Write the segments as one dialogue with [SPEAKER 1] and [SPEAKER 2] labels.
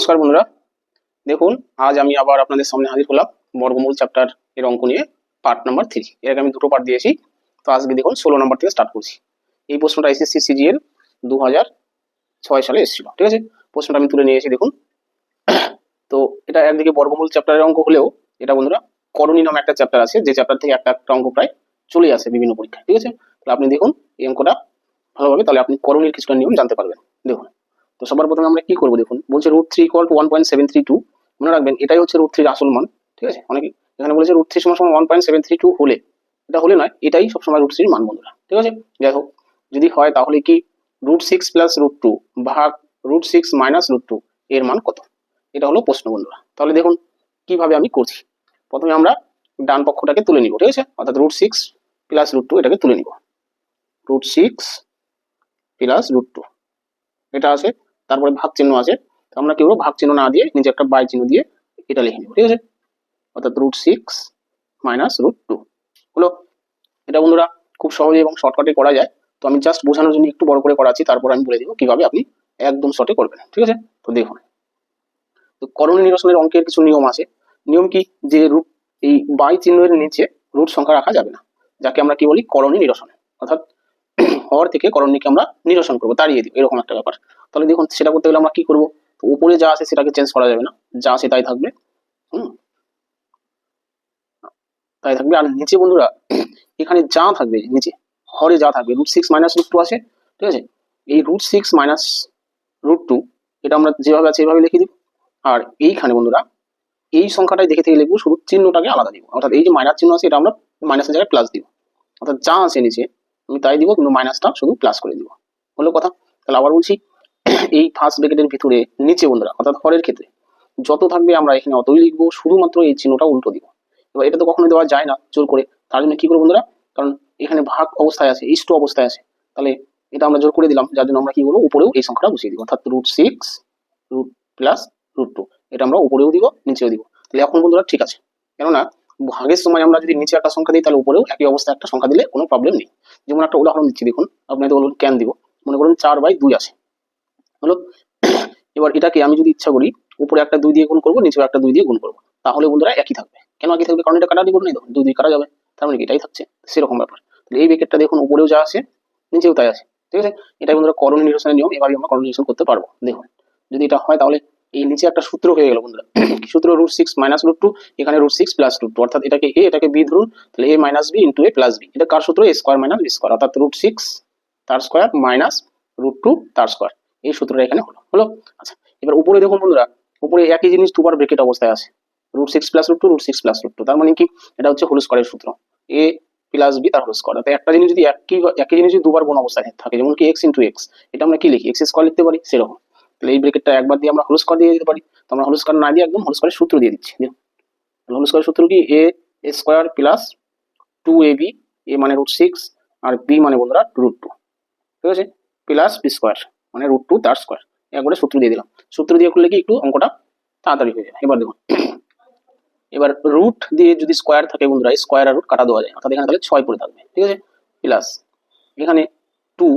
[SPEAKER 1] নমস্কার বন্ধুরা, দেখুন আজ আমি আবার আপনাদের সামনে হাজির হলাম বর্গমূল চ্যাপ্টার এর অঙ্ক নিয়ে পার্ট নাম্বার 3। এর আগে আমি দুটো পার্ট দিয়েছি, তো আজকে দেখুন 16 নম্বর থেকে স্টার্ট করছি। এই প্রশ্নটা এসএসসি সিজিএল 2006 সালে এসেছিল, ঠিক আছে। প্রশ্নটা আমি তুলে নিয়েছি দেখুন। তো এটা একদিকে বর্গমূল চ্যাপ্টারের অঙ্ক হলেও এটা বন্ধুরা করণী নামে একটা চ্যাপ্টার আছে, যে চ্যাপ্টার থেকে একটা একটা অঙ্ক প্রায় চলে আসে বিভিন্ন পরীক্ষায়, ঠিক আছে। তাহলে আপনি দেখুন এই অঙ্কটা ভালোভাবে, তাহলে আপনি করণীর কিছুটা নিয়ম জানতে পারবেন। দেখুন, তো সবার প্রথমে আমরা কি করবো দেখুন, বলছে √3 = 1.732। মনে রাখবেন এটাই হচ্ছে √3 আসল মান, ঠিক আছে। অনেকে এখানে বলেছে √3 = 1.732 হলে, এটা হলে নয়, এটাই সবসময় √3 মান বন্ধুরা, ঠিক আছে। যাই হোক, যদি হয় তাহলে কি √6 + √2 ভাগ √6 - √2 এর মান কত, এটা হলো প্রশ্ন বন্ধুরা। তাহলে দেখুন কিভাবে আমি করছি। প্রথমে আমরা ডান পক্ষটাকে তুলে নিব, ঠিক আছে, অর্থাৎ √6 + √2 এটাকে তুলে নিব। √6 + √2 এটা আছে, তারপরে ভাগ চিহ্ন আছে, আমরা কি করবো, ভাগ চিহ্ন না দিয়ে নিচে একটা বাই চিহ্ন দিয়ে এটা লিখে নেব, ঠিক আছে। অর্থাৎ √6 - √2 হলো। এটা বন্ধুরা খুব সহজে এবং শর্টকাটে করা যায়। তো আমি জাস্ট বোঝানোর জন্য একটু বড় করে করাচ্ছি, তারপর আমি বলে দিব কিভাবে আপনি একদম শর্টে করবেন, ঠিক আছে। তো দেখুন, তো করণী নিরসনের অঙ্কের কিছু নিয়ম আছে। নিয়ম কি, যে রুট এই বাই চিহ্নের নিচে রুট সংখ্যা রাখা যাবে না, যাকে আমরা কি বলি করণী নিরসন। অর্থাৎ হর থেকে করণীকে আমরা নিরসন করবো, তাড়িয়ে দিব, এরকম একটা ব্যাপার। তাহলে দেখুন সেটা করতে গেলে আমরা কি করবো, তো উপরে যা আছে সেটাকে চেঞ্জ করা যাবে না, যা আছে তাই থাকবে, তাই থাকবে। আর নিচে বন্ধুরা এখানে যা থাকবে, নিচে হরে যা থাকবে, √6 - √2 আছে, ঠিক আছে। এই √6 - √2 এটা আমরা যেভাবে আছে এইভাবে লিখে দিব। আর এইখানে বন্ধুরা এই সংখ্যাটাই দেখে থেকে লিখবো, শুধু চিহ্নটাকে আলাদা দিব। অর্থাৎ এই যে মাইনাস চিহ্ন আছে এটা আমরা মাইনাসের জায়গায় প্লাস দিব, অর্থাৎ যা আছে নিচে আমি তাই দিব, কিন্তু মাইনাসটা শুধু প্লাস করে দিব, হলো কথা। তাহলে আবার বলছি, এই ফার্স্ট ব্র্যাকেটের ভিতরে নিচে বন্ধুরা অর্থাৎ হরের ক্ষেত্রে যত থাকবে আমরা এখানে অতই লিখবো, শুধুমাত্র এই চিহ্নটা উল্টো দিব। এবার এটা তো কখনো দেওয়া যায় না জোর করে, তার জন্য কি করবো বন্ধুরা, কারণ এখানে ভাগ অবস্থায় আছে, ইষ্ট অবস্থায় আছে, তাহলে এটা আমরা জোর করে দিলাম, যার জন্য আমরা কি করবো, উপরেও এই সংখ্যাটা বসিয়ে দিব, অর্থাৎ √6 + √2 এটা আমরা উপরেও দিব নিচেও দিব। তাহলে এখন বন্ধুরা ঠিক আছে, কেননা ভাগের সময় আমরা যদি নিচে একটা সংখ্যা দিই তাহলে উপরেও একই অবস্থায় একটা সংখ্যা দিলে কোনো প্রবলেম নেই। যেমন একটা উদাহরণ দিচ্ছি দেখুন, আপনি তো বলুন কেন দিব, মনে করুন 4/2 আছে, হলো। এবার এটাকে আমি যদি ইচ্ছা করি উপরে একটা 2 দিয়ে গুণ করবো, নিচেও একটা 2 দিয়ে গুণ করবো, তাহলে বন্ধুরা একই থাকবে। কেন একই থাকবে, কারণ এটা কাটাকাটি করে নেই, দেখুন 2 কাটা যাবে, তার মানে এটাই থাকছে, সেরকম ব্যাপার। তাহলে এই ব্র্যাকেটটা দেখুন উপরেও যা আছে নিচেও তাই আছে, ঠিক আছে। এটাই বন্ধুরা করণী নিরসনের নিয়ম, এভাবে আমরা করণী নিরসন করতে পারবো। দেখুন যদি এটা হয় তাহলে এই নিচে একটা সূত্র হয়ে গেল বন্ধুরা, সূত্র √6 - √2, এখানে √6 + √2, অর্থাৎ এটাকে a এটাকে b ধরুন, তাহলে a - b * a + b, এটা কার সূত্র, a² - b², অর্থাৎ √6 তার স্কয়ার মাইনাস √2 তার স্কয়ার, এই সূত্রটা এখানে হলো। আচ্ছা, এবার উপরে দেখুন বন্ধুরা, উপরে একই জিনিস দুবার ব্র্যাকেট অবস্থায় আছে, √6 + √2 √6 + √2, তার মানে কি, এটা হচ্ছে হোল স্কয়ারের সূত্র, a + b তার হোল স্কয়ার। তাই একটা জিনিস যদি একই জিনিস যদি দুবার গুণ অবস্থায় থাকে, যেমন কি x * x, এটা আমরা কি লিখি, x² লিখতে পারি, সেরকম। তাহলে এই ব্র্যাকেটটা একবার দিয়ে আমরা হোল স্কয়ার দিয়ে দিতে পারি, তো আমরা হোল স্কয়ার না দিয়ে একদম হোল স্কয়ারের সূত্র দিয়ে দিচ্ছি। হোল স্কয়ারের সূত্র কি, a² + 2ab, a মানে √6 আর b মানে বন্ধুরা √2, ঠিক আছে, প্লাস b² মানে √2 তার স্কয়ার, একবারে সূত্র দিয়ে দিলাম। সূত্র দিয়ে করলে কি একটু অঙ্কটা তাড়াতাড়ি হয়ে যাবে। এবার দেখুন, এবার রুট দিয়ে যদি স্কয়ার থাকে বন্ধুরা, স্কয়ার আর রুট কাটা দেওয়া যায়, অর্থাৎ এখানে তাহলে 6 পড়ে থাকবে, ঠিক আছে, প্লাস এখানে 2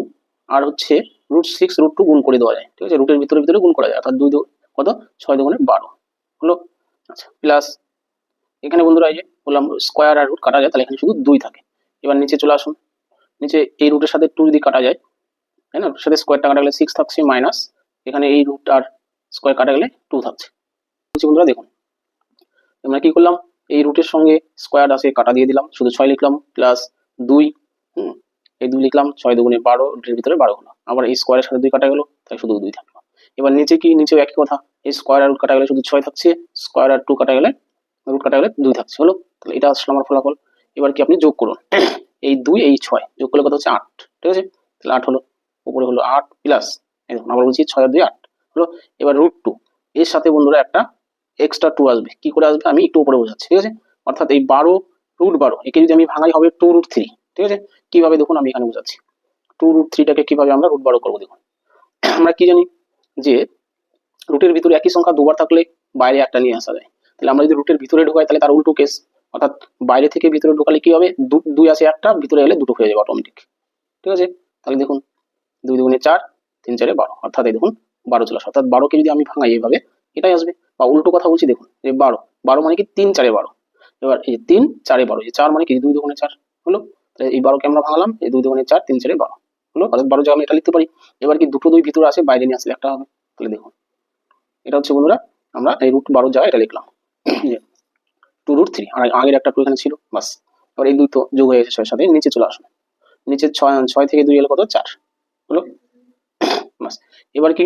[SPEAKER 1] আর হচ্ছে √6 √2 গুণ করে দেওয়া যায়, ঠিক আছে, রুটের ভিতরে গুণ করা যায়, অর্থাৎ 2 কত, 6 × 2 = 12 হলো। আচ্ছা, প্লাস এখানে বন্ধুরা এই যে বললাম স্কয়ার আর রুট কাটা যায়, তাহলে এখানে শুধু 2 থাকে। এবার নিচে চলে আসুন, নিচে এই রুটের সাথে 2 যদি কাটা যায়, তাই না, সাথে স্কয়ারটা কাটা গেলে 6 থাকছে, মাইনাস এখানে এই রুট আর স্কয়ার কাটা গেলে 2 থাকছে। বন্ধুরা দেখুন আমরা কি করলাম, এই রুটের সঙ্গে স্কয়ার আছে কাটা দিয়ে দিলাম, শুধু 6 লিখলাম, প্লাস 2, এই 2 লিখলাম, 6 × 2 = 12, রুটের ভিতরে 12 হলো, আবার এই স্কয়ারের সাথে 2 কাটা গেল, তাই শুধু 2 থাকলো। এবার নিচে কি, নিচেও একই কথা, এই স্কয়ার আর রুট কাটা গেলে শুধু 6 থাকছে, স্কয়ার আর 2 কাটা গেলে রুট কাটা গেলে 2 থাকছে, হলো। তাহলে এটা আসলে আমার ফলাফল। এবার কি আপনি যোগ করুন, এই 2 এই 6 যোগ করলে কত হচ্ছে 8, ঠিক আছে, তাহলে 8 হলো, উপরে হলো 8 প্লাস এই দেখুন আবার বলছি 6 আর 2 8 হলো। এবার √2 এর সাথে বন্ধুরা একটা এক্সট্রা 2 আসবে, কি করে আসবে আমি একটু উপরে বোঝাচ্ছি, ঠিক আছে। অর্থাৎ এই 12 √12 একে যদি আমি ভাঙাই হবে 2√3, ঠিক আছে। কিভাবে দেখুন আমি এখানে বোঝাচ্ছি, 2√3টাকে কিভাবে আমরা √12 করবো দেখুন। আমরা কি জানি যে রুটের ভিতরে একই সংখ্যা দুবার থাকলে বাইরে একটা নিয়ে আসা যায়, তাহলে আমরা যদি রুটের ভিতরে ঢোকাই তাহলে তার উল্টো কেস, অর্থাৎ বাইরে থেকে ভিতরে ঢোকালে কি হবে, 2 আছে একটা, ভিতরে এলে 2 হয়ে যাবে অটোমেটিক, ঠিক আছে। তাহলে দেখুন 2 × 2 = 4, 3 × 4 = 12, অর্থাৎ এই দেখুন 12 চলে আসে। অর্থাৎ 12কে যদি আমি ভাঙাই এইভাবে, এটাই আসবে। বা উল্টো কথা বলছি, দেখুন যে 12, 12 মানে কি 3 4 12। এবার এই 3 4 12, এই 4 মানে কি 2 2 4 হলো। তাহলে এই 12 কে আমরা ভাঙলাম, এই 2 2 4 3 4 12 হলো, অর্থাৎ 12 জায়গায় আমি এটা লিখতে পারি। এবার কি দুটো 2 ভিতরে আছে, বাইরে নিয়ে আসলে একটা হবে। তাহলে দেখুন এটা হচ্ছে বন্ধুরা আমরা এই √12 জায়গায় এটা লিখলাম যে 2√3, আর আগের একটা 2 এখানে ছিল, বাস। এবার এই দুই তো যোগ হয়ে গেছে 6 এর সাথে, নিচে চলে আসলো। নিচে 6 থেকে 2 এলে কত, 4 হলো, বাস। এবার কি,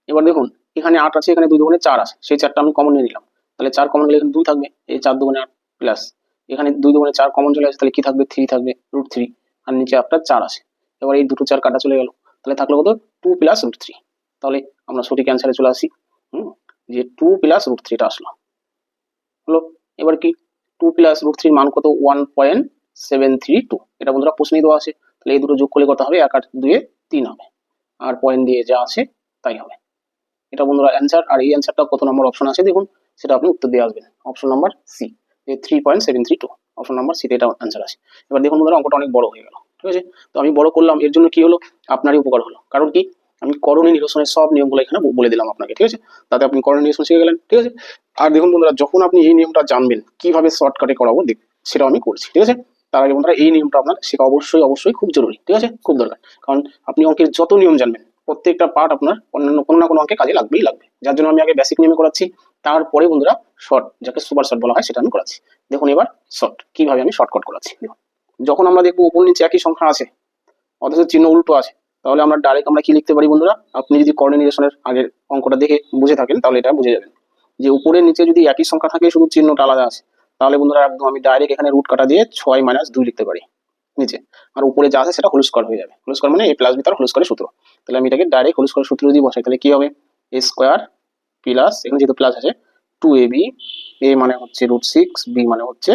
[SPEAKER 1] এবার দেখুন এখানে 8 আছে, এখানে 2 2 4 আছে, সেই 4টা আমি কমন নিয়ে নিলাম। তাহলে 4 কমন গেলে এখানে 2 থাকবে, এই 4 2 8 প্লাস এখানে 2 2 4 কমন চলে আসে, তাহলে কি থাকবে, 3 থাকবে, √3, আর নিচে আপনার 4 আছে। এবার এই দুটো 4 কাটা চলে গেল, তাহলে থাকলো কত, 2 প্লাস √3। তাহলে আমরা সঠিক অ্যান্সারে চলে আসি, যে 2 প্লাস √3 টা আসলো, হলো। এবার কি 2 প্লাস √3 মান কত, 1.732। এটা বন্ধুরা প্রশ্নেই দেওয়া আছে। তাহলে এই দুটো যোগ করলে কত হবে, 1 আর 2 এ 3 হবে, আর পয়েন্ট দিয়ে যা আছে তাই হবে। এটা বন্ধুরা অ্যান্সার। আর এই অ্যান্সারটা কত নম্বর অপশন আছে দেখুন, সেটা আপনি উত্তর দিয়ে আসবেন, অপশন নাম্বার সি, যে 3.732, অপশন নাম্বার সিতে এটা অ্যান্সার আছে। এবার দেখুন বন্ধুরা অঙ্কটা অনেক বড় হয়ে গেল, ঠিক আছে। তো আমি বড় করলাম, এর জন্য কি হলো, আপনারই উপকার হলো। কারণ কি, আমি করণীয় নিরসনের সব নিয়মগুলো এখানে বলে দিলাম আপনাকে, ঠিক আছে। তাতে আপনি করণীয় নিরসন শিখে গেলেন, ঠিক আছে। আর দেখুন বন্ধুরা, যখন আপনি এই নিয়মটা জানবেন কিভাবে শর্টকাটে করাবো সেটাও আমি করছি, ঠিক আছে। তার আগে বন্ধুরা এই নিয়মটা আপনার শেখা অবশ্যই অবশ্যই খুব জরুরি, ঠিক আছে, খুব দরকার। কারণ আপনি অঙ্কের যত নিয়ম জানবেন, প্রত্যেকটা পার্ট আপনার অন্যান্য কোনো না কোনো অঙ্কে কাজে লাগবেই লাগবে। যার জন্য আমি আগে বেসিক নিয়মে করাচ্ছি, তারপরে বন্ধুরা শর্ট, যাকে সুপার শর্ট বলা হয়, সেটা আমি করাচ্ছি। দেখুন এবার শর্ট কিভাবে আমি শর্টকাট করাচ্ছি। দেখুন যখন আমরা দেখবো উপর নিচে একই সংখ্যা আছে, অথচ চিহ্ন উল্টো আছে, তাহলে আমরা ডাইরেক্ট আমরা কি লিখতে পারি বন্ধুরা, আপনি যদি করণীয় নিরসনের আগের অঙ্কটা দেখে বুঝে থাকেন, তাহলে এটা বুঝে যাবেন যে উপরে নিচে যদি একই সংখ্যা থাকে, শুধু চিহ্নটা আলাদা আছে, তাহলে বন্ধুরা একদম আমি ডাইরেক্ট এখানে রুট কাটা দিয়ে 6 - 2 লিখতে পারি নিচে, আর উপরে যা আছে সেটা হোল স্কয়ার হয়ে যাবে। হোল স্কয়ার মানে a প্লাস b তার হোল স্কয়ারের সূত্র। তাহলে আমি এটাকে ডাইরেক্ট হোল স্কয়ার সূত্র যদি বসাই, তাহলে কি হবে, a স্কয়ার প্লাস, এখানে যেহেতু প্লাস আছে, 2ab, a মানে হচ্ছে √6, b মানে হচ্ছে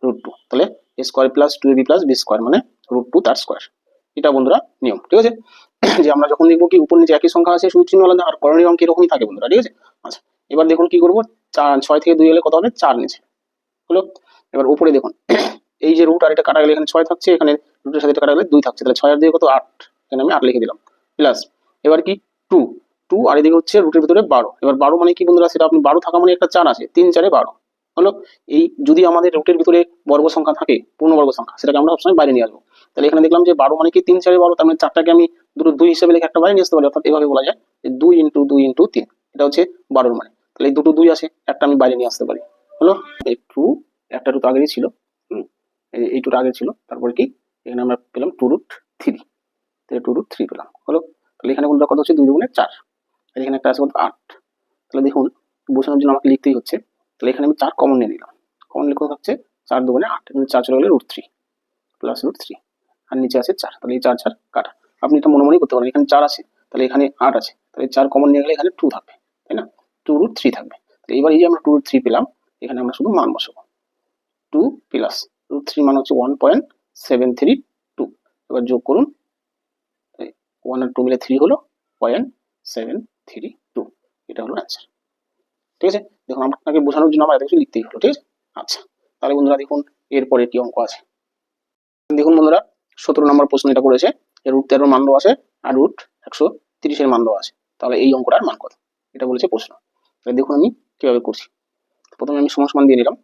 [SPEAKER 1] √2, তাহলে a square plus 2ab plus b square মানে √2 তার স্কয়ার। এটা বন্ধুরা নিয়ম, ঠিক আছে। যে আমরা যখন দেখবো কি উপর নিচে একই সংখ্যা আছে, শুধু চিহ্ন আলাদা, আর করণীয় অঙ্ক এরকমই থাকে বন্ধুরা, ঠিক আছে। আচ্ছা, এবার দেখুন কি করবো, 6 থেকে 2 এলে কত হবে, 4 নিচে হলো। এবার উপরে দেখুন এই যে রুট, আর এটা কাটা গেলে এখানে 6 থাকছে, এখানে রুটের সাথে এটা কাটা গেলে 2 থাকছে, তাহলে 6 আর 2 কত, 8, এখানে আমি 8 লিখে দিলাম, প্লাস এবার কি 2 2, আর এদিকে হচ্ছে রুটের ভিতরে 12। এবার 12 মানে কি বন্ধুরা, সেটা আপনি 12 থাকা মানে একটা 4 আছে, 3 4 12 হলো। এই যদি আমাদের রুটের ভিতরে বর্গ সংখ্যা থাকে, পূর্ণবর্গ সংখ্যা, সেটাকে আমরা সবসময় বাইরে নিয়ে আসবো। তাহলে এখানে দেখলাম যে 12 মানে কি 3 4 12, তার মানে 4টাকে আমি দুটো 2 হিসেবে লিখে একটা বাইরে নিয়ে আসতে পারি, অর্থাৎ এভাবে বলা যায় যে 2 × 2 × 3, এটা হচ্ছে 12 মানে। তাহলে এই দুটো 2 আছে, একটা আমি বাইরে নিয়ে আসতে পারি, হলো। একটু একটা রুট আগেই ছিল, এই টুটা আগে ছিল, তারপর কি এখানে আমরা পেলাম 2√3, তাহলে 2√3 পেলাম, হলো। তাহলে এখানে বন্ধুরা কত হচ্ছে, 2 2 4, আর এখানে একটা আছে কত, 8। তাহলে দেখুন বোঝানোর জন্য আমাকে লিখতেই হচ্ছে, তাহলে এখানে আমি 4 কমন নিয়ে নিলাম। কমন লিখে হচ্ছে 4 2 8, এখানে 4 চলে গেলে √3 প্লাস √3, আর নিচে আছে 4, তাহলে এই 4 4 কাটা। আপনি এটা মনে মনেই করতে পারেন, এখানে 4 আছে, তাহলে এখানে 8 আছে, তাহলে 4 কমন নিয়ে গেলে এখানে 2 থাকবে, তাই না, 2√3 থাকবে। তো এবার এই যে আমরা 2√3 পেলাম, এখানে আমরা শুধু মান বসাবো, 2 প্লাস √3 মান হচ্ছে 1.732। এবার যোগ করুন, 1 আর 2 মিলে 3 হলো 0.732, এটা হলো অ্যান্সার, ঠিক আছে। দেখুন আপনাকে বোঝানোর জন্য আমার এত কিছু লিখতেই হলো, ঠিক আছে। আচ্ছা, তাহলে বন্ধুরা দেখুন এরপরে কি অঙ্ক আছে। দেখুন বন্ধুরা 17 নম্বর প্রশ্ন এটা করেছে, √13 মান দেওয়া আছে, আর √130 মান দেওয়া আছে। তাহলে এই অঙ্কটার মান কত, এটা বলেছে প্রশ্ন। তাহলে দেখুন আমি কিভাবে করছি। প্রথমে আমি সমান সমান দিয়ে নিলাম,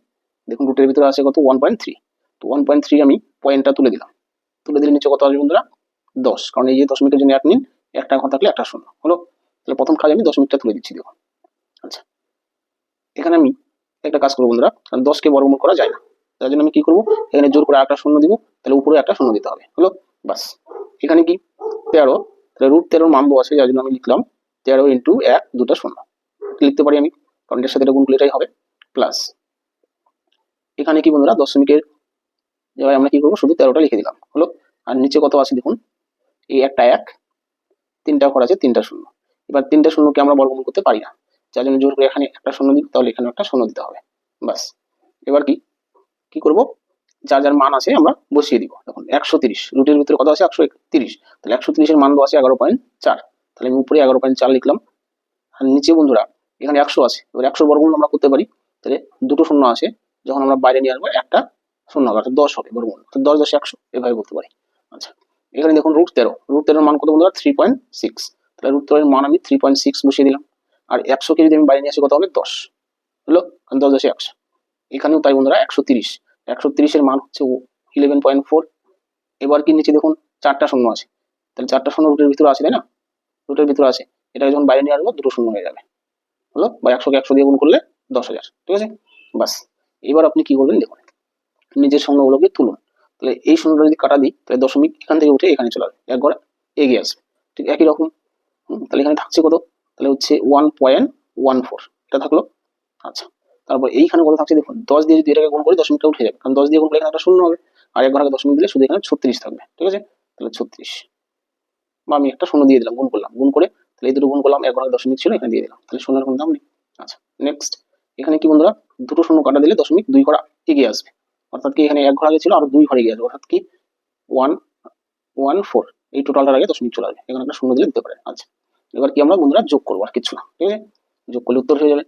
[SPEAKER 1] দেখুন রুটের ভিতরে আছে কত, 1.3, তো 1.3 আমি পয়েন্টটা তুলে দিলাম, তুলে দিলে নিচে কত আসবে বন্ধুরা, 10, কারণ এই যে দশমিকের জন্য 1 নিন, একটা ঘর থাকলে একটা শূন্য হলো। তাহলে প্রথম কাজ আমি দশমিকটা তুলে দিচ্ছি, দেখুন। আচ্ছা, এখানে আমি একটা কাজ করবো বন্ধুরা, কারণ 10কে বর্গমূল করা যায় না, তার জন্য আমি কি করবো, এখানে জোর করে একটা শূন্য দিব, তাহলে উপরে একটা শূন্য দিতে হবে, হলো, বাস। এখানে কি 13, তাহলে √13 মান দেওয়া আছে, যার জন্য আমি লিখলাম 13 × 1 দুটো শূন্য লিখতে পারি আমি, কারণ এর সাথে এটা গুণ করলে এটাই হবে, প্লাস এখানে কি বন্ধুরা দশমিকের জায়গায় আমরা কি করবো, শুধু 13টা লিখে দিলাম, হলো। আর নিচে কত আছে দেখুন, এই একটা 1, 3টা ঘর আছে, 3টা শূন্য। এবার 3টা শূন্যকে আমরা বর্গমূল করতে পারি না, যার জন্য জোর করে এখানে একটা শূন্য দিই, তাহলে এখানে একটা শূন্য দিতে হবে, বাস। এবার কি কি করব, যার যার মান আছে আমরা বসিয়ে দিব। দেখুন 130, রুটের ভিতরে কত আছে, 130, তাহলে 130 এর মান দেওয়া আছে 11.4, তাহলে আমি উপরে 11.4 লিখলাম। আর নিচে বন্ধুরা এখানে 100 আছে, এবার 100 বর্গমূল আমরা করতে পারি, তাহলে দুটো শূন্য আছে, যখন আমরা বাইরে নিয়ে আসবো একটা শূন্য হবে, অর্থাৎ 10 হবে বর্গমূল, অর্থাৎ 10 10 100, এভাবে বলতে পারি। আচ্ছা, এখানে দেখুন √13 এর মান কত বন্ধুরা, 3.6, তাহলে √13 এর মান আমি 3.6 বসিয়ে দিলাম। আর 100কে যদি আমি বাইরে নিয়ে আসি কত হবে 10 হলো, কারণ 10 10 100। এখানেও তাই বন্ধুরা 130, 130 এর মান হচ্ছে 11.4। এবার কি নিচে দেখুন 4টা শূন্য আছে, তাহলে 4টা শূন্য রুটের ভিতরে আছে তাই না, রুটের ভিতরে আছে, এটাকে যখন বাইরে নিয়ে আসবো দুটো শূন্য হয়ে যাবে হলো, বা 100কে 100 দিয়ে গুণ করলে 10,000, ঠিক আছে। বাস, এবার আপনি কি করবেন দেখুন, নিজের সংখ্যাগুলোকে তুলুন। তাহলে এই শূন্যটা যদি কাটা দিই তাহলে দশমিক এখান থেকে উঠে এখানে চলে আসবে, এক ঘরে এগিয়ে আসবে, ঠিক একই রকম। তাহলে এখানে থাকছে কত, তাহলে হচ্ছে 1.14 এটা থাকলো। আচ্ছা, তারপর এইখানে কত থাকছে দেখুন, 10 দিয়ে যদি এটাকে গুণ করি দশমিকটা উঠে যাবে, কারণ 10 দিয়ে গুণ করলে এখানে একটা শূন্য হবে, আর এক ঘর আগে দশমিক দিলে শুধু এখানে 36 থাকবে, ঠিক আছে। তাহলে 36, বা আমি একটা শূন্য দিয়ে দিলাম, গুণ করলাম, গুণ করে তাহলে এই দুটো গুণ করলাম, এক ঘর আগে দশমিক ছিল এখানে দিয়ে দিলাম, তাহলে শূন্যের কোনো দাম নেই। আচ্ছা, নেক্সট, এখানে কি বন্ধুরা, দুটো শূন্য কাটা দিলে দশমিক 2 ঘর এগিয়ে আসবে, অর্থাৎ কি এখানে এক ঘর আগে ছিল আর 2 ঘর এগিয়ে আসবে, অর্থাৎ কি 114, এই টোটালটার আগে দশমিক চলে আসবে, এখানে একটা শূন্য দিলে দিতে পারে। আচ্ছা, এবার কি আমরা বন্ধুরা যোগ করবো, আর কিছু না, ঠিক আছে, যোগ করলে উত্তর হয়ে যাবে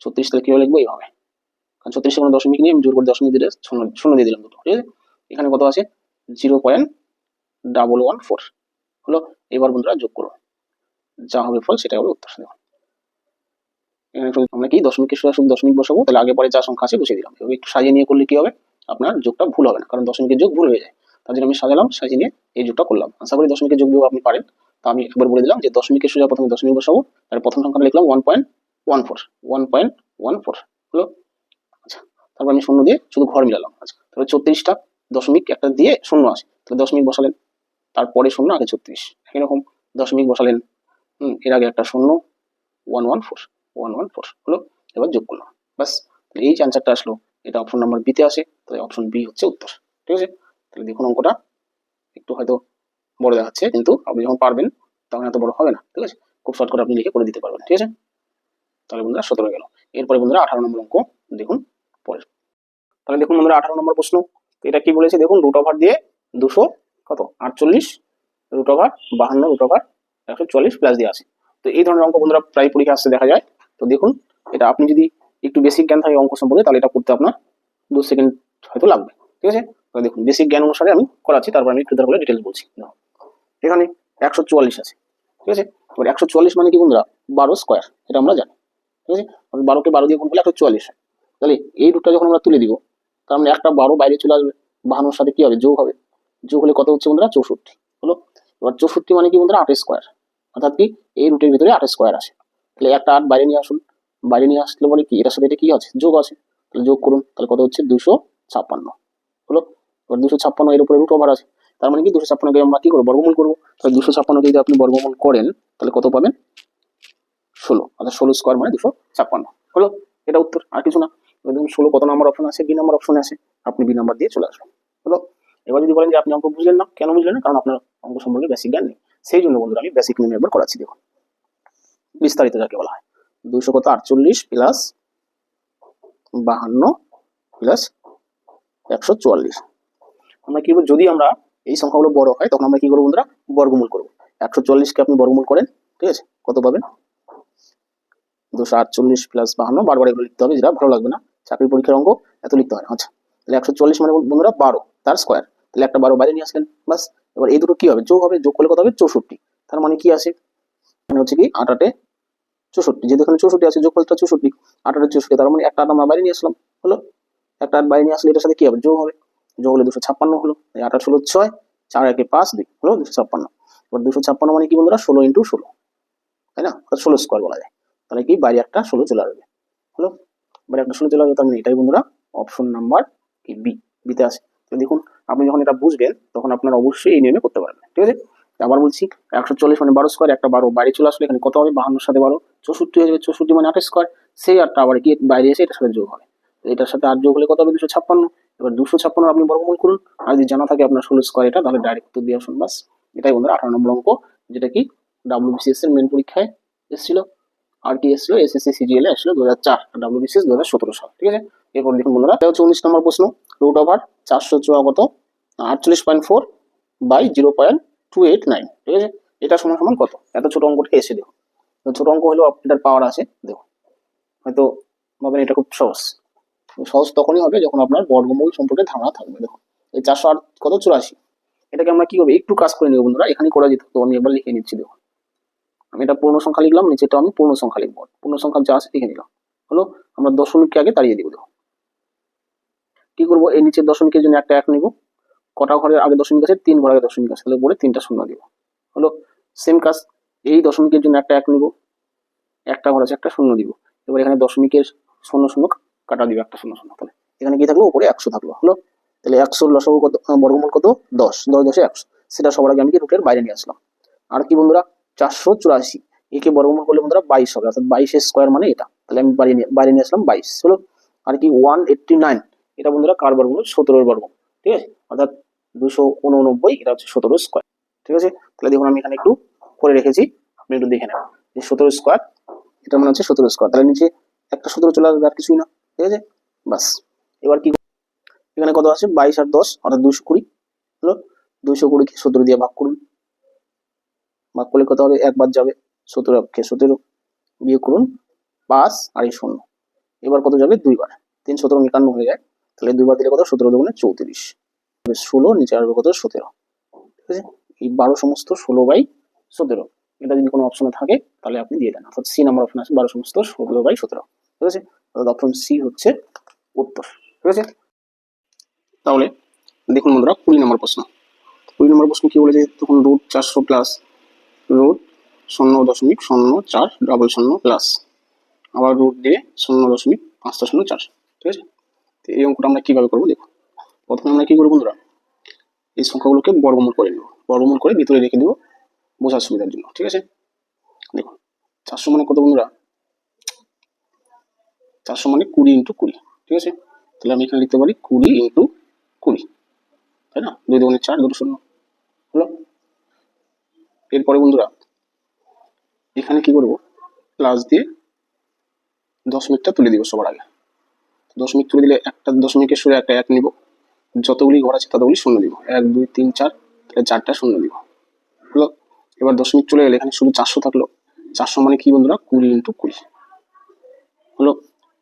[SPEAKER 1] 36। তাহলে কিভাবে লিখবো, এইভাবে, কারণ 36 কোনো দশমিক নিয়ে আমি জোর করে দশমিক দিলে শূন্য শূন্য দিয়ে দিলাম দুটো, ঠিক আছে। এখানে কত আছে 0.114 হলো। এবার বন্ধুরা যোগ করবো, যা হবে ফল সেটা হবে উত্তর। এখানে আমরা কি দশমিকের শুধু দশমিক বসাবো, তাহলে আগে পরে যা সংখ্যা আছে বসিয়ে দিলাম, এভাবে একটু সাজিয়ে নিয়ে করলে কি হবে, আপনার যোগটা ভুল হবে না, কারণ দশমিকের যোগ ভুল হয়ে যায়, তার জন্য আমি সাজালাম, সাজিয়ে নিয়ে এই যোগটা করলাম। আশা করি দশমিকের যোগ আপনি পারেন। তো আমি একবার বলে দিলাম যে দশমিকের সোজা প্রথমে দশমিক বসাবো, তার প্রথম সংখ্যাটা লিখলাম 1.14 হলো। আচ্ছা, তারপর আমি শূন্য দিয়ে শুধু ঘর মিলালাম। আচ্ছা, তাহলে 34টা দশমিক একটা দিয়ে শূন্য আসে, তাহলে দশমিক বসালেন, তারপরে শূন্য আগে 36, এরকম দশমিক বসালেন, এর আগে একটা শূন্য, 114 হলো। এবার যোগ করলাম, বাস, এই যে অ্যান্সারটা আসলো এটা অপশন নাম্বার বিতে আসে, তাহলে অপশন বি হচ্ছে উত্তর, ঠিক আছে। তাহলে দেখুন অঙ্কটা একটু হয়তো বড় দেখাচ্ছে, কিন্তু আপনি যখন পারবেন তখন এত বড় হবে না, ঠিক আছে, খুব শর্ট করে আপনি লিখে করে দিতে পারবেন, ঠিক আছে। তাহলে বন্ধুরা 17 গেল। এরপরে বন্ধুরা 18 নম্বর অঙ্ক দেখুন পরে। তাহলে দেখুন বন্ধুরা 18 নম্বর প্রশ্ন, এটা কি বলেছে দেখুন, রুট ওভার দিয়ে 200 কত 48 root over 52 root over 144 plus দিয়ে আছে। তো এই ধরনের অঙ্ক বন্ধুরা প্রায় পরীক্ষা আসতে দেখা যায়। তো দেখুন, এটা আপনি যদি একটু বেসিক জ্ঞান থাকে অঙ্ক সম্পর্কে, তাহলে এটা করতে আপনার 2 সেকেন্ড হয়তো লাগবে, ঠিক আছে। তো দেখুন বেসিক জ্ঞান অনুসারে আমি করাচ্ছি, তারপর আমি একটু করে ডিটেলস বলছি। এখানে 144 আছে, ঠিক আছে। এবার 144 মানে কি বন্ধুরা, 12 স্কোয়ার, এটা আমরা জানি, ঠিক আছে। 12কে 12 দিয়ে গুণ করলে 144 হয়। তাহলে এই রুটটা যখন আমরা তুলে দিব, তার মানে একটা 12 বাইরে চলে আসবে, 52 সাথে কি হবে, যোগ হবে, যোগ হলে কত হচ্ছে বন্ধুরা 64 হলো। এবার 64 মানে কি বন্ধুরা 8 স্কোয়ার, অর্থাৎ কি এই রুটের ভিতরে 8 স্কোয়ার আছে, তাহলে একটা 8 বাইরে নিয়ে আসুন, বাইরে নিয়ে আসলে পরে কি এটার সাথে এটা কি আছে, যোগ আছে, তাহলে যোগ করুন, তাহলে কত হচ্ছে 256 হলো। এবার 256 এর উপরে রুট ওভার আছে, তার মানে কি 256কে আমরা কি করবো, বর্গমূল করবো। তাহলে 256কে যদি আপনি বর্গমূল করেন তাহলে কত পাবেন 16, অর্থাৎ 16 স্কোয়ার মানে 256 হলো। এটা উত্তর, আর কিছু না। দেখুন 16 কত নাম্বার অপশন আছে, বি নাম্বার অপশনে আছে, আপনি বি নাম্বার দিয়ে চলে আসবেন হলো। এবার যদি বলেন যে আপনি অঙ্ক বুঝলেন না, কেন বুঝলেন না, কারণ আপনার অঙ্ক সম্পর্কে বেসিক জ্ঞান নেই, সেই জন্য বন্ধুরা আমি বেসিক নিয়ে একবার করাচ্ছি। দেখুন বিস্তারিত যাকে বলা হয়, 200 কত 48 প্লাস 52 প্লাস 144, আমরা কি করবো, যদি আমরা এই সংখ্যাগুলো বড় হয় তখন আমরা কি করবো বন্ধুরা, বর্গমূল করবো। 144কে আপনি বর্গমূল করেন, ঠিক আছে, কত পাবেন 248 প্লাস 52, বারবার এগুলো লিখতে হবে, যেটা ভালো লাগবে না, চাকরির পরীক্ষার অঙ্ক এত লিখতে হয় না। আচ্ছা, তাহলে 144 মানে বন্ধুরা 12 তার স্কোয়ার, তাহলে একটা 12 বাইরে নিয়ে আসলেন, বাস। এবার এই দুটো কি হবে, যোগ হবে, যোগ করলে কত হবে 64, তার মানে কি আছে, মানে হচ্ছে কি 8 8 64, যেহেতু এখানে 64 আছে, যোগ ফলটা 64, 8 8 64, তার মানে একটা 8 আমরা বাইরে নিয়ে আসলাম হলো, একটা 8 বাইরে নিয়ে আসলে এটার সাথে কি হবে, যোগ হবে, যোগ হলে 256 হলো, 8 8 16 6, 4 1 5 2 হলো 256। এবার 256 মানে কি বন্ধুরা 16 ইন্টু 16, তাই না, 16 স্কোয়ার বলা যায়, তাহলে কি বাইরে একটা 16 চলে আসবে হলো, বাইরে একটা 16 চলে আসবে, তার মানে এটাই বন্ধুরা অপশন নাম্বার কি বি, বিতে আছে। তো দেখুন আপনি যখন এটা বুঝবেন তখন আপনারা অবশ্যই এই নিয়মে করতে পারবেন, ঠিক আছে। আবার বলছি 144 মানে 12 স্কোয়ার, একটা 12 বাইরে চলে আসলে এখানে কত হবে, 52 সাথে 12 64 হয়ে যাবে, 64 মানে 8 স্কোয়ার, সেই 8টা আবার কি বাইরে এসে এটার সাথে যোগ হবে, এটার সাথে 8 যোগ হলে কত হবে 256। এবার 256 আপনি বর্গমূল করুন, আর যদি জানা থাকে আপনার 16 স্কোয়ার এটা, তাহলে ডাইরেক্ট উত্তর দিয়ে আসুন, বাস। এটাই বন্ধুরা 18 নম্বর অঙ্ক, যেটা কি WBCS এর মেন পরীক্ষায় এসেছিল, আর কি এসেছিল এসএসসি সিজিএল এ এসেছিল 2004, WBCS 2017 সাল, ঠিক আছে। এরপর দেখুন বন্ধুরা, এটা হচ্ছে 19 নম্বর প্রশ্ন, রুট ওভার 404 কত 48.4 বাই 0.289, ঠিক আছে। এটা সমান সমান কত, এত ছোট অঙ্কটা এসে দেখুন, ছোট অঙ্ক হলেও এটার পাওয়ার আছে, দেখুন হয়তো ভাবেন এটা খুব সহজ, সহজ তখনই হবে যখন আপনার বর্গমূল সম্পর্কে ধারণা থাকবে। দেখুন এই 408 কত 84, এটাকে আমরা কি হবে একটু কাজ করে নেব বন্ধুরা, এখানে করা যেত, তো আমি একবার লিখে নিচ্ছি। দেখুন আমি এটা পূর্ণ সংখ্যা লিখলাম, নিচেটা আমি পূর্ণ সংখ্যা লিখবো, পূর্ণ সংখ্যা যা আছে লিখে নিলাম। হলো, আমরা দশমিককে আগে তাড়িয়ে দিব। দেখো কি করবো, এই নিচের দশমিকের জন্য একটা 1 নিব, কটা ঘরের আগে দশমিক আছে, 3 ঘর আগে দশমিক আছে, তাহলে উপরে 3টা শূন্য দিব। হলো, সেম কাজ, এই দশমিকের জন্য একটা 1 নিব, একটা ঘর আছে একটা শূন্য দিব। এবার এখানে দশমিকের শূন্য শূন্য কাটা দিব, একটা শূন্য শূন্য, তাহলে এখানে কি থাকলো, উপরে 100 থাকলো। হলো, তাহলে 100 লসাগু কত, বর্গমূল কত, 10, 10 10 100, সেটা সবার আগে আমি কি রুটের বাইরে নিয়ে আসলাম। আর কি বন্ধুরা, 484, একে বর্গমূল করলে বন্ধুরা 22 হবে, অর্থাৎ 22 স্কোয়ার মানে এটা, তাহলে আমি বাইরে নিয়ে আসলাম 22। হলো, আর কি 189, এটা বন্ধুরা কার বর্গমূল, 17 বর্গমূল, ঠিক আছে, অর্থাৎ 289, এটা হচ্ছে 17 স্কোয়ার। ঠিক আছে, তাহলে দেখুন আমি এখানে একটু করে রেখেছি, আপনি একটু দেখে নেন যে 17 স্কোয়ার, এটা মানে হচ্ছে 17 স্কোয়ার, তাহলে নিচে একটা 17 চলে আসবে, আর কিছুই না। ঠিক আছে, বাস। এবার কি, এখানে কত আছে, 22 আর 10 অর্থাৎ 220। হলো, 220 কে 17 দিয়ে ভাগ করুন, ভাগ করলে কত হবে, একবার যাবে, 17 কে 17 বিয়োগ করুন 5 আর এই 0, এবার কত যাবে, 2বার, 3 17 51 হয়ে যায়, তাহলে 2বার দিলে কত, 17 দুগুণে 34, 16, নিচে আসবে কত, 17। ঠিক আছে, এই 12 সমস্ত 16/17, এটা যদি কোনো অপশনে থাকে তাহলে আপনি দিয়ে দেন, অর্থাৎ সি নাম্বার অপশন আছে 12 সমস্ত 16/17। ঠিক আছে, অর্থাৎ অপশন সি হচ্ছে উত্তর। ঠিক আছে, তাহলে দেখুন বন্ধুরা 20 নম্বর প্রশ্ন। 20 নম্বর প্রশ্ন কি বলেছে, তখন রুট 400 প্লাস রুট 0.004 প্লাস আবার রুট দিয়ে 0.504। ঠিক আছে, তো এই অঙ্কটা আমরা কিভাবে করবো, দেখো প্রথমে আমরা কি করবো বন্ধুরা, এই সংখ্যাগুলোকে বর্গমূল করে নেবো, বর্গমূল করে ভিতরে রেখে দেবো বোঝার সুবিধার জন্য। ঠিক আছে, দেখুন 400 মানে কত বন্ধুরা, 400 মানে 20 × 20। ঠিক আছে, তাহলে আমি এখানে লিখতে পারি 20 × 20, তাই না, 2 2 4, 2 শূন্য। হলো, এরপরে বন্ধুরা এখানে কি করবো, প্লাস দিয়ে দশমিকটা তুলে দিব সবার আগে, দশমিক তুলে দিলে একটা দশমিকের সরে একটা 1 নিব, যতগুলি ঘর আছে ততগুলি শূন্য দিব, 1 2 3 4, তাহলে 4টা শূন্য দিব। হলো, এবার দশমিক চলে গেলে এখানে শুধু 400 থাকলো, 400 মানে কি বন্ধুরা, 20 × 20। হলো,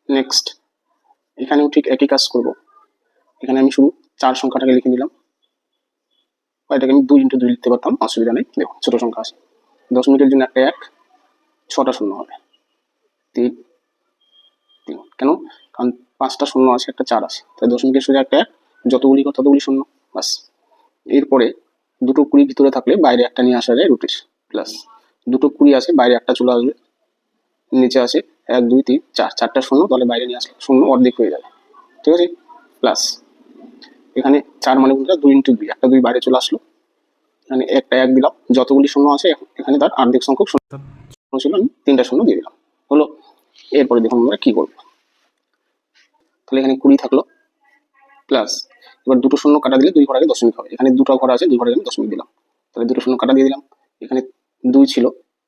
[SPEAKER 1] নেক্সট এখানেও ঠিক একই কাজ করব, এখানে আমি শুধু 4 সংখ্যাটাকে লিখে নিলাম, বা এটাকে আমি 2 × 2 লিখতে পারতাম, অসুবিধা নেই। দেখো ছোট সংখ্যা আছে, দশমিকের জন্য একটা 1, 6টা শূন্য হবে, 3 3, কেন, কারণ 5টা শূন্য আছে, একটা 4 আছে, তাই দশমিকের সোজা একটা 1, যতগুলি ঘর ততগুলি শূন্য, বাস। এরপরে দুটো 20 ভিতরে থাকলে বাইরে একটা নিয়ে আসা যায় রুটের, প্লাস দুটো 20 আছে, বাইরে একটা চলে আসবে, নিচে আছে 1 2 3 4, 4টা শূন্য, তাহলে বাইরে নিয়ে আসলে শূন্য অর্ধেক হয়ে যাবে। ঠিক আছে, প্লাস এখানে 4 মানে বন্ধুরা 2 × 2, একটা 2 বাইরে চলে আসলো, এখানে একটা 1 দিলাম, যতগুলি শূন্য আছে এখানে তার অর্ধেক সংখ্যক শূন্য ছিল, আমি 3টা শূন্য দিয়ে দিলাম। হলো, এরপরে দেখুন আমরা কি করবো, তাহলে এখানে 20 থাকলো, প্লাস এবার দুটো শূন্য কাটা দিলে 2 ঘর আগে দশমিক হবে, এখানে দুটো ঘর আছে, 2 ঘরে আমি দশমিক দিলাম, তাহলে দুটো শূন্য কাটা দিয়ে দিলাম, এখানে 2 ছিল,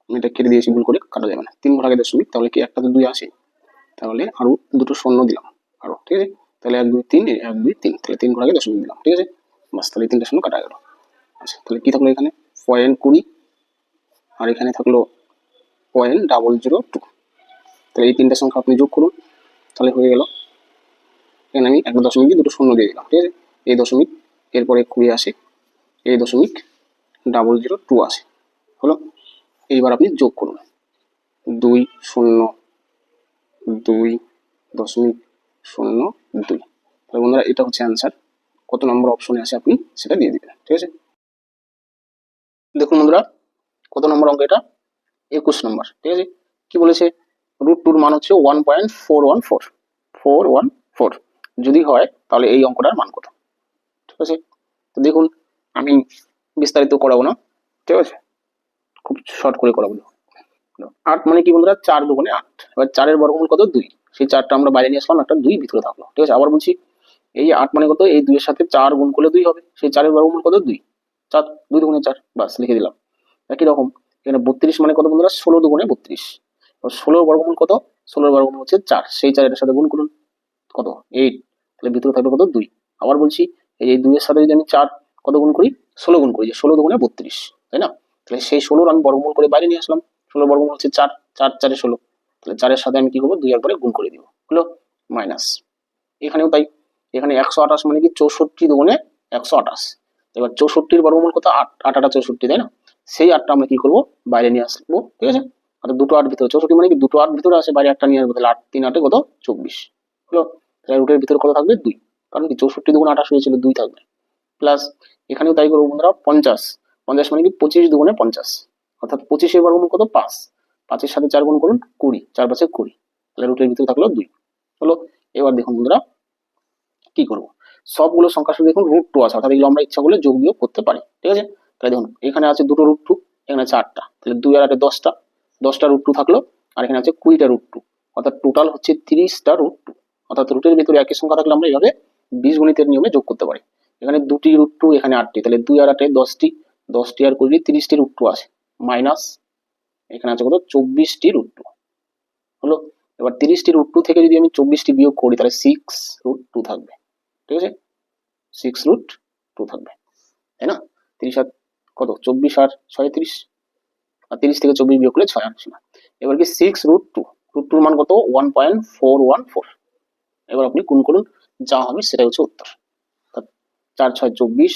[SPEAKER 1] আমি এটা কেটে দিয়েছি ভুল করে, কাটা যাবে না, 3 ঘর আগে দশমিক, তাহলে কি একটা তো 2 আছে, তাহলে আরো দুটো শূন্য দিলাম আরো। ঠিক আছে, তাহলে 1 2 3, 1 2 3, তাহলে 3 ঘর আগে দশমিক দিলাম। ঠিক আছে, বাস, তাহলে 3টা শূন্য কাটা গেল। আচ্ছা, তাহলে কি থাকলো এখানে, 0.20, আর এখানে থাকলো 0.002, তাহলে এই 3টা সংখ্যা আপনি যোগ করুন, তাহলে হয়ে গেল, এখানে আমি একটা দশমিক দিয়ে দুটো শূন্য দিয়ে দিলাম। ঠিক আছে, এই দশমিক, এরপরে 20 আসে, এই দশমিক 0.002 আসে। হলো, এইবার আপনি যোগ করুন, 2 0 2 দশমিক 0 2, তাহলে বন্ধুরা এটা হচ্ছে অ্যান্সার, কত নম্বর অপশনে আছে আপনি সেটা দিয়ে দিবেন। ঠিক আছে, দেখুন বন্ধুরা কত নম্বর অঙ্ক এটা, 21 নম্বর। ঠিক আছে, কি বলেছে, √2 মান হচ্ছে 1.414 যদি হয় তাহলে এই অঙ্কটার মান কত। ঠিক আছে, তো দেখুন আমি বিস্তারিত করাবো না, ঠিক আছে, খুব শর্ট করে করাবো। 8 মানে কি বন্ধুরা, 4 2 8, এবার 4 এর বর্গমূল কত, 2, সেই 4টা আমরা বাইরে নিয়ে আসলাম, একটা 2 ভিতরে থাকলো। ঠিক আছে, আবার বলছি, এই 8 মানে কত, এই 2 এর সাথে 4 গুণ করলে 2 হবে, সেই 4 এর বর্গমূল কত, 2, 4 2 2 4, বাস লিখে দিলাম। একই রকম এখানে 32 মানে কত বন্ধুরা, 16 2 32, 16 বর্গমূল কত, 16 বর্গমূল হচ্ছে 4, সেই 4 এর সাথে গুণ করুন, কত 8, তাহলে ভিতরে থাকবে কত, 2। আবার বলছি, এই 2 এর সাথে যদি আমি 4 কত গুণ করি, 16 গুণ করি, 16 2 32, তাই না, তাহলে সেই 16 আমি বর্গমূল করে বাইরে নিয়ে আসলাম, 16 বর্গমূল হচ্ছে 4, 4 4 16, তাহলে 4 এর সাথে আমি কি করবো, 2 একবারে গুণ করে দিব, হলো, মাইনাস। এখানেও তাই, এখানে 128 মানে কি 64 2 128, এবার 64-র বর্গমূল কত? 8, 8 8 64, তাই না? সেই 8টা আমরা কি করবো? বাইরে নিয়ে আসবো, ঠিক আছে? অর্থাৎ দুটো 8 ভিতরে, 64 মানে কি দুটো 8 ভিতরে আসে, বাইরে 8টা নিয়ে আসবো, তাহলে 8 3 8 কত? 24 হলো। তাহলে রুটের ভিতরে কত থাকবে? 2, কারণ কি 64 দুগুণ 28 হয়েছিল, 2 থাকবে। প্লাস এখানেও তাই করবো বন্ধুরা, 50, 50 মানে কি 25 দুগুণে 50, অর্থাৎ 25-এর বর্গমূল কত? 5, 5-এর সাথে 4 গুণ করুন, 20, 4 5 20, তাহলে রুটের ভিতরে থাকলো 2 হলো। এবার দেখুন বন্ধুরা কি করবো, সবগুলো সংখ্যার সাথে দেখুন √2 আছে, অর্থাৎ এগুলো আমরা ইচ্ছা করলে যোগ বিয়োগ করতে পারি, ঠিক আছে? তাহলে দেখুন এখানে আছে দুটো √2, এখানে আছে 8টা, তাহলে 2 আর 8 10টা, 10টা √2 থাকলো, আর এখানে আছে 20টা √2, অর্থাৎ টোটাল হচ্ছে 30টা √2। অর্থাৎ রুটের ভিতরে একই সংখ্যা থাকলে আমরা এইভাবে বীজগণিতের নিয়মে যোগ করতে পারি। এখানে 2টি √2, এখানে 8টি, তাহলে 2 আর 8 10টি, 10টি আর 20, 30টি √2 আছে, মাইনাস এখানে আছে কত? 24টি √2 হলো। এবার 30টি √2 থেকে যদি আমি 24টি বিয়োগ করি, তাহলে 6 √2 থাকবে, ঠিক আছে? 6 √2 থাকবে, তাই না? 30 আর কত? 24 আর 6 30, আর 30 থেকে 24 বিয়োগ করলে 6 আসে না। এবার কি 6 √2, √2 মান কত? 1.414। এবার আপনি গুণ করুন, যা হবে সেটাই হচ্ছে উত্তর। 4 6 24,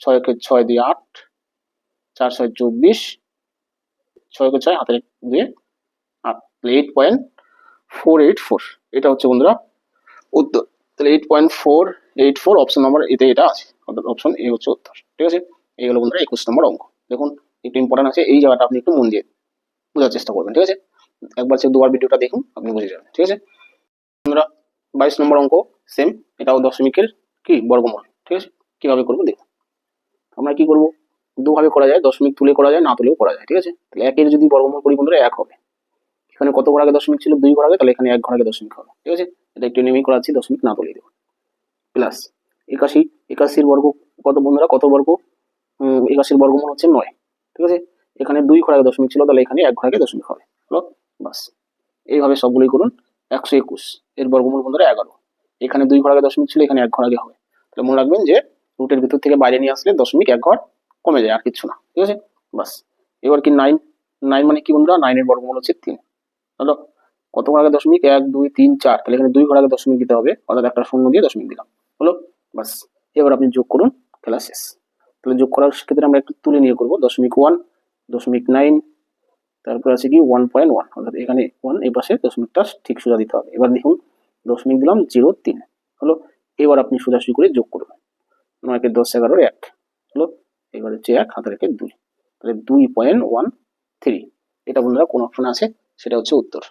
[SPEAKER 1] 6 কে 6 দিয়ে 8, 4 6 24, 6 কে 6 হাতের 2 8, 8.484, এটা হচ্ছে বন্ধুরা উত্তর। তাহলে 8.484 অপশন নাম্বার এতে এটা আছে, অর্থাৎ অপশন এ হচ্ছে উত্তর, ঠিক আছে? এই হলো বন্ধুরা 21 নম্বর অঙ্ক। দেখুন একটু ইম্পর্টেন্ট আছে, এই জায়গাটা আপনি একটু মন দিয়ে বোঝার চেষ্টা করবেন, ঠিক আছে? একবার সে দুবার ভিডিওটা দেখুন, আপনি বুঝে যাবেন, ঠিক আছে বন্ধুরা? 22 নম্বর অঙ্ক সেম, এটাও দশমিকের কি বর্গমূল, ঠিক আছে? কিভাবে করবো দেখুন। আমরা কি করবো, দুভাবে করা যায়, দশমিক তুলে করা যায়, না তুলেও করা যায়, ঠিক আছে? তাহলে একের যদি বর্গমূল করি বন্ধুরা 1 হবে, এখানে কত ঘর আগে দশমিক ছিল? 2 ঘর আগে, তাহলে এখানে 1 ঘর আগে দশমিক হবে, ঠিক আছে? এটা একটু নেমেই করাচ্ছি, দশমিক না তুলে দেবো। প্লাস 81, 81-র বর্গ কত বন্ধুরা? কত বর্গ? 81-র বর্গমূল হচ্ছে 9, ঠিক আছে? এখানে 2 ঘর আগে দশমিক ছিল, তাহলে এখানে 1 ঘর আগে দশমিক হবে, হলো। বাস এইভাবে সবগুলোই করুন। 121 এর বর্গমূল বন্ধুরা 11, এখানে 2 ঘর আগে দশমিক ছিল, এখানে 1 ঘর আগে হবে, তাহলে মনে রাখবেন যে রুটের ভিতর থেকে বাইরে নিয়ে আসলে দশমিক 1 ঘর কমে যায়, আর কিছু না, ঠিক আছে? বাস এবার কি 9, 9 মানে কি বন্ধুরা? 9-এর বর্গমূল হচ্ছে 3, হলো। কত ঘর আগে দশমিক? 1 2 3 4, তাহলে এখানে 2 ঘর আগে দশমিক দিতে হবে, অর্থাৎ একটা শূন্য দিয়ে দশমিক দিলাম, হলো। বাস এবার আপনি যোগ করুন, খেলা শেষ। তাহলে যোগ করার ক্ষেত্রে আমরা একটু তুলে নিয়ে করবো, 0.1, 0.9, তারপর আছে কি 1.1, অর্থাৎ এখানে 1, এই পাশে দশমিকটা ঠিক সোজা দিতে হবে। এবার দেখুন দশমিক দিলাম 0.3, হলো। এবার আপনি সোজাসুজি করে যোগ করবেন, 9 কে 10 11 1, হলো। এবার হচ্ছে 1 হাতে রেখে 2, তাহলে 2.13, এটা বন্ধুরা কোন অপশনে আছে? সেটা হচ্ছে উত্তর।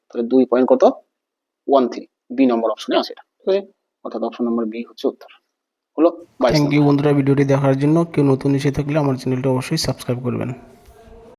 [SPEAKER 1] তাহলে 2.13 বি নম্বর অপশনে আছে এটা, ঠিক আছে? অর্থাৎ অপশন নম্বর বি হচ্ছে উত্তর, হলো।
[SPEAKER 2] থ্যাংক ইউ বন্ধুরা ভিডিওটি দেখার জন্য। কেউ নতুন এসে থাকলে আমার চ্যানেলটা অবশ্যই সাবস্ক্রাইব করবেন।